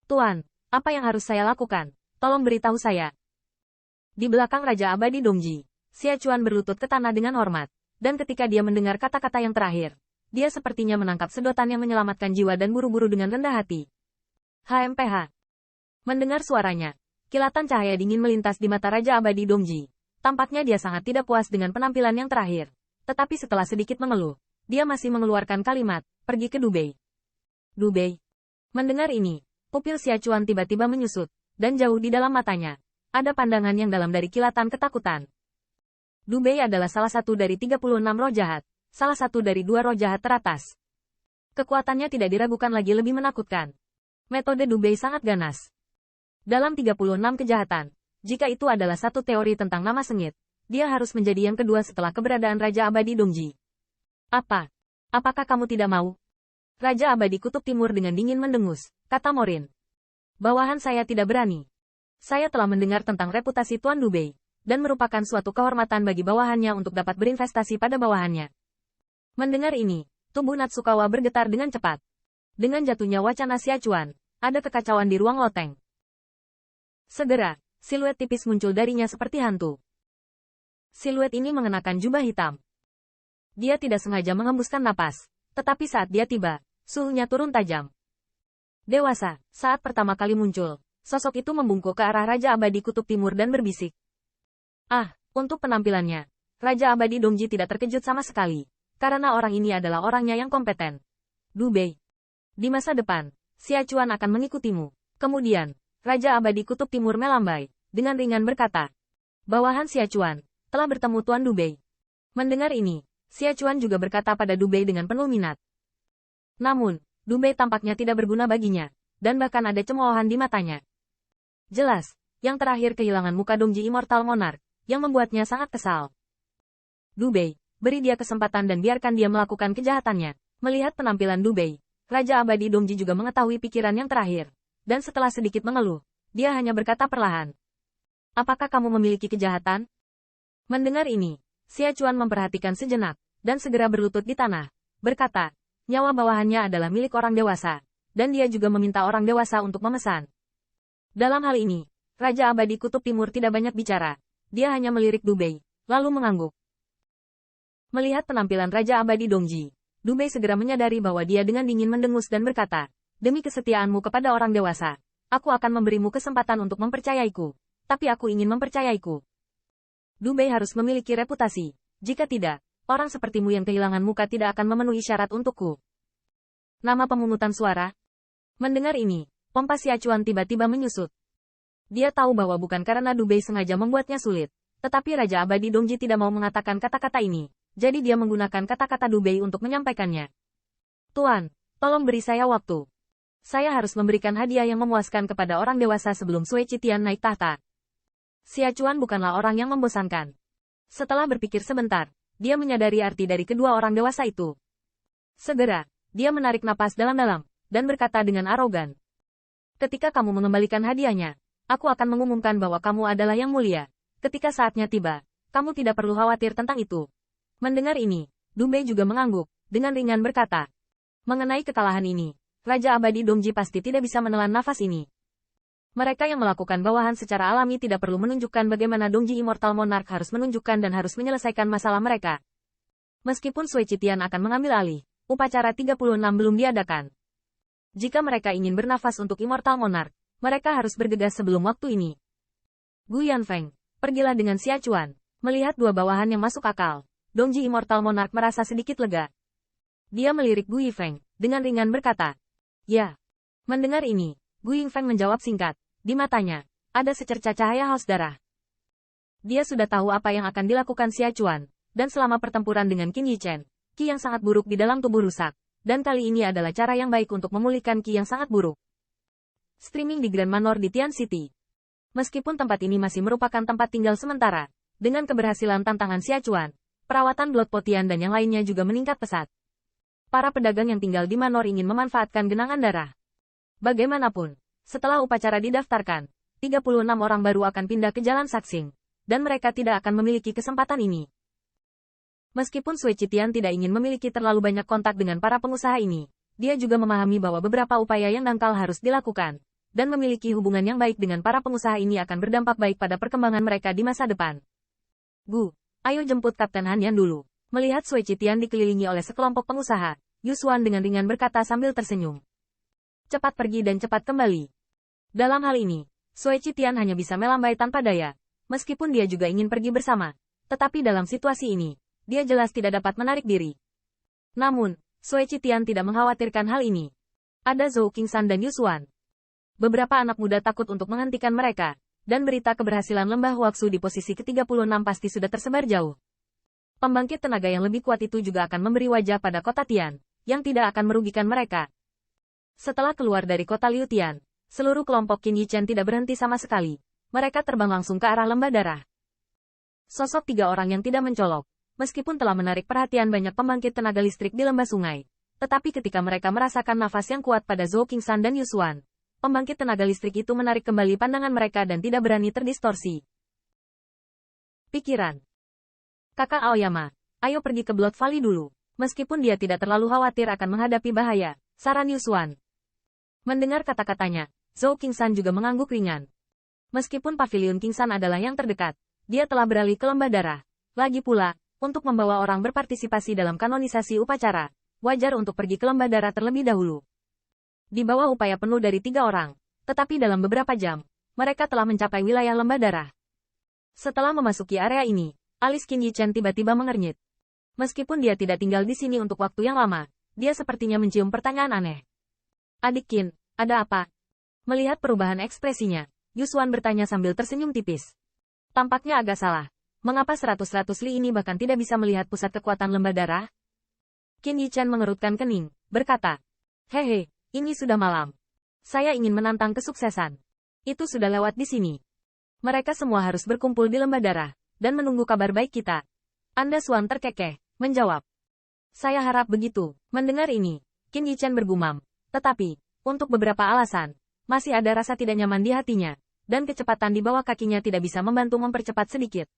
Tuan, apa yang harus saya lakukan? Tolong beritahu saya. Di belakang Raja Abadi Dongji, Xia Chuan berlutut ke tanah dengan hormat. Dan ketika dia mendengar kata-kata yang terakhir, dia sepertinya menangkap sedotan yang menyelamatkan jiwa dan buru-buru dengan rendah hati. HMPH. Mendengar suaranya, kilatan cahaya dingin melintas di mata Raja Abadi Dongji. Tampaknya dia sangat tidak puas dengan penampilan yang terakhir. Tetapi setelah sedikit mengeluh, dia masih mengeluarkan kalimat, pergi ke Dubei. Dubei. Mendengar ini, pupil Xia Chuan tiba-tiba menyusut, dan jauh di dalam matanya, ada pandangan yang dalam dari kilatan ketakutan. Dubei adalah salah satu dari 36 roh jahat, salah satu dari 2 roh jahat teratas. Kekuatannya tidak diragukan lagi lebih menakutkan. Metode Dubei sangat ganas. Dalam 36 kejahatan, jika itu adalah satu teori tentang nama sengit, dia harus menjadi yang kedua setelah keberadaan Raja Abadi Dongji. Apa? Apakah kamu tidak mau? Raja Abadi Kutub Timur dengan dingin mendengus, kata Morin. Bawahan saya tidak berani. Saya telah mendengar tentang reputasi Tuan Dubei, dan merupakan suatu kehormatan bagi bawahannya untuk dapat berinvestasi pada bawahannya. Mendengar ini, tubuh Natsukawa bergetar dengan cepat. Dengan jatuhnya wacana Xia Chuan, ada kekacauan di ruang loteng. Segera, siluet tipis muncul darinya seperti hantu. Siluet ini mengenakan jubah hitam. Dia tidak sengaja menghembuskan napas, tetapi saat dia tiba, suhunya turun tajam. Dewasa, saat pertama kali muncul, sosok itu membungkuk ke arah Raja Abadi Kutub Timur dan berbisik. Untuk penampilannya, Raja Abadi Dongji tidak terkejut sama sekali, karena orang ini adalah orangnya yang kompeten. Dubei. Di masa depan, Xia Chuan akan mengikutimu. Kemudian, Raja Abadi Kutub Timur melambai, dengan ringan berkata, bawahan Xia Chuan, telah bertemu Tuan Dubei. Mendengar ini, Xia Chuan juga berkata pada Dubei dengan penuh minat. Namun, Dubei tampaknya tidak berguna baginya, dan bahkan ada cemoohan di matanya. Jelas, yang terakhir kehilangan muka Dongji Immortal Monarch, yang membuatnya sangat kesal. Dubei, beri dia kesempatan dan biarkan dia melakukan kejahatannya. Melihat penampilan Dubei, Raja Abadi Dongji juga mengetahui pikiran yang terakhir. Dan setelah sedikit mengeluh, dia hanya berkata perlahan. Apakah kamu memiliki kejahatan? Mendengar ini, Xia Chuan memperhatikan sejenak, dan segera berlutut di tanah, berkata, nyawa bawahannya adalah milik orang dewasa, dan dia juga meminta orang dewasa untuk memesan. Dalam hal ini, Raja Abadi Kutub Timur tidak banyak bicara. Dia hanya melirik Dubei, lalu mengangguk. Melihat penampilan Raja Abadi Dongji, Dubei segera menyadari bahwa dia dengan dingin mendengus dan berkata, demi kesetiaanmu kepada orang dewasa, aku akan memberimu kesempatan untuk mempercayaiku. Tapi aku ingin mempercayaiku. Dubei harus memiliki reputasi. Jika tidak, orang sepertimu yang kehilangan muka tidak akan memenuhi syarat untukku. Nama pemungutan suara. Mendengar ini, pompa Xia Chuan tiba-tiba menyusut. Dia tahu bahwa bukan karena Dubei sengaja membuatnya sulit, tetapi Raja Abadi Dongji tidak mau mengatakan kata-kata ini, jadi dia menggunakan kata-kata Dubei untuk menyampaikannya. Tuan, tolong beri saya waktu. Saya harus memberikan hadiah yang memuaskan kepada orang dewasa sebelum Sui Qitian naik tahta. Xia Chuan bukanlah orang yang membosankan. Setelah berpikir sebentar, dia menyadari arti dari kedua orang dewasa itu. Segera, dia menarik napas dalam-dalam, dan berkata dengan arogan. Ketika kamu mengembalikan hadiahnya, aku akan mengumumkan bahwa kamu adalah yang mulia. Ketika saatnya tiba, kamu tidak perlu khawatir tentang itu. Mendengar ini, Dubei juga mengangguk, dengan ringan berkata. Mengenai kekalahan ini, Raja Abadi Dongji pasti tidak bisa menelan nafas ini. Mereka yang melakukan bawahan secara alami tidak perlu menunjukkan bagaimana Dongji Immortal Monarch harus menunjukkan dan harus menyelesaikan masalah mereka. Meskipun Sui Qitian akan mengambil alih, upacara 36 belum diadakan. Jika mereka ingin bernafas untuk Immortal Monarch, mereka harus bergegas sebelum waktu ini. Gu Yanfeng, pergilah dengan Xia Chuan. Melihat dua bawahan yang masuk akal, Dongji Immortal Monarch merasa sedikit lega. Dia melirik Gu Yifeng, dengan ringan berkata, ya. Mendengar ini, Gu Yifeng menjawab singkat. Di matanya, ada secerca cahaya haus darah. Dia sudah tahu apa yang akan dilakukan Xia Chuan, dan selama pertempuran dengan Qin Yichen, Qi yang sangat buruk di dalam tubuh rusak, dan kali ini adalah cara yang baik untuk memulihkan Qi yang sangat buruk. Streaming di Grand Manor di Tian City. Meskipun tempat ini masih merupakan tempat tinggal sementara, dengan keberhasilan tantangan Xia Chuan, perawatan Blood Potion dan yang lainnya juga meningkat pesat. Para pedagang yang tinggal di Manor ingin memanfaatkan genangan darah. Bagaimanapun, setelah upacara didaftarkan, 36 orang baru akan pindah ke Jalan Saxing, dan mereka tidak akan memiliki kesempatan ini. Meskipun Sui Qitian tidak ingin memiliki terlalu banyak kontak dengan para pengusaha ini, dia juga memahami bahwa beberapa upaya yang dangkal harus dilakukan, dan memiliki hubungan yang baik dengan para pengusaha ini akan berdampak baik pada perkembangan mereka di masa depan. Gu, ayo jemput Kapten Han Yan dulu. Melihat Sui Qitian dikelilingi oleh sekelompok pengusaha, Yu Xuan dengan ringan berkata sambil tersenyum. Cepat pergi dan cepat kembali. Dalam hal ini, Sui Qitian hanya bisa melambai tanpa daya, meskipun dia juga ingin pergi bersama. Tetapi dalam situasi ini, dia jelas tidak dapat menarik diri. Namun, Sui Qitian tidak mengkhawatirkan hal ini. Ada Zhou Qingshan dan Yu Xuan. Beberapa anak muda takut untuk menghentikan mereka, dan berita keberhasilan lembah Huaxu di posisi ke-36 pasti sudah tersebar jauh. Pembangkit tenaga yang lebih kuat itu juga akan memberi wajah pada kota Tian, yang tidak akan merugikan mereka. Setelah keluar dari kota Liu Tian, seluruh kelompok Qin Yichen tidak berhenti sama sekali. Mereka terbang langsung ke arah lembah darah. Sosok 3 orang yang tidak mencolok, meskipun telah menarik perhatian banyak pembangkit tenaga listrik di lembah sungai. Tetapi ketika mereka merasakan nafas yang kuat pada Zhou Qingshan dan Yu Xuan, pembangkit tenaga listrik itu menarik kembali pandangan mereka dan tidak berani terdistorsi. Pikiran. Kakak Aoyama, ayo pergi ke Blood Valley dulu. Meskipun dia tidak terlalu khawatir akan menghadapi bahaya, saran Yu Xuan. Mendengar kata-katanya, Zhou Qingshan juga mengangguk ringan. Meskipun pavilion Qingshan adalah yang terdekat, dia telah beralih ke lembah darah. Lagi pula, untuk membawa orang berpartisipasi dalam kanonisasi upacara, wajar untuk pergi ke lembah darah terlebih dahulu. Di bawah upaya penuh dari 3 orang, tetapi dalam beberapa jam, mereka telah mencapai wilayah lembah darah. Setelah memasuki area ini, alis Qin Yichen tiba-tiba mengernyit. Meskipun dia tidak tinggal di sini untuk waktu yang lama, dia sepertinya mencium pertanyaan aneh. Adik Qin, ada apa? Melihat perubahan ekspresinya, Yu Xuan bertanya sambil tersenyum tipis. Tampaknya agak salah. Mengapa 100 li ini bahkan tidak bisa melihat pusat kekuatan lembah darah? Qin Yichen mengerutkan kening, berkata, Hehe, ini sudah malam. Saya ingin menantang kesuksesan. Itu sudah lewat di sini. Mereka semua harus berkumpul di lembah darah, dan menunggu kabar baik kita. Anda Xuan terkekeh, menjawab. Saya harap begitu. Mendengar ini, Qin Yichen bergumam. Tetapi, untuk beberapa alasan, masih ada rasa tidak nyaman di hatinya, dan kecepatan di bawah kakinya tidak bisa membantu mempercepat sedikit.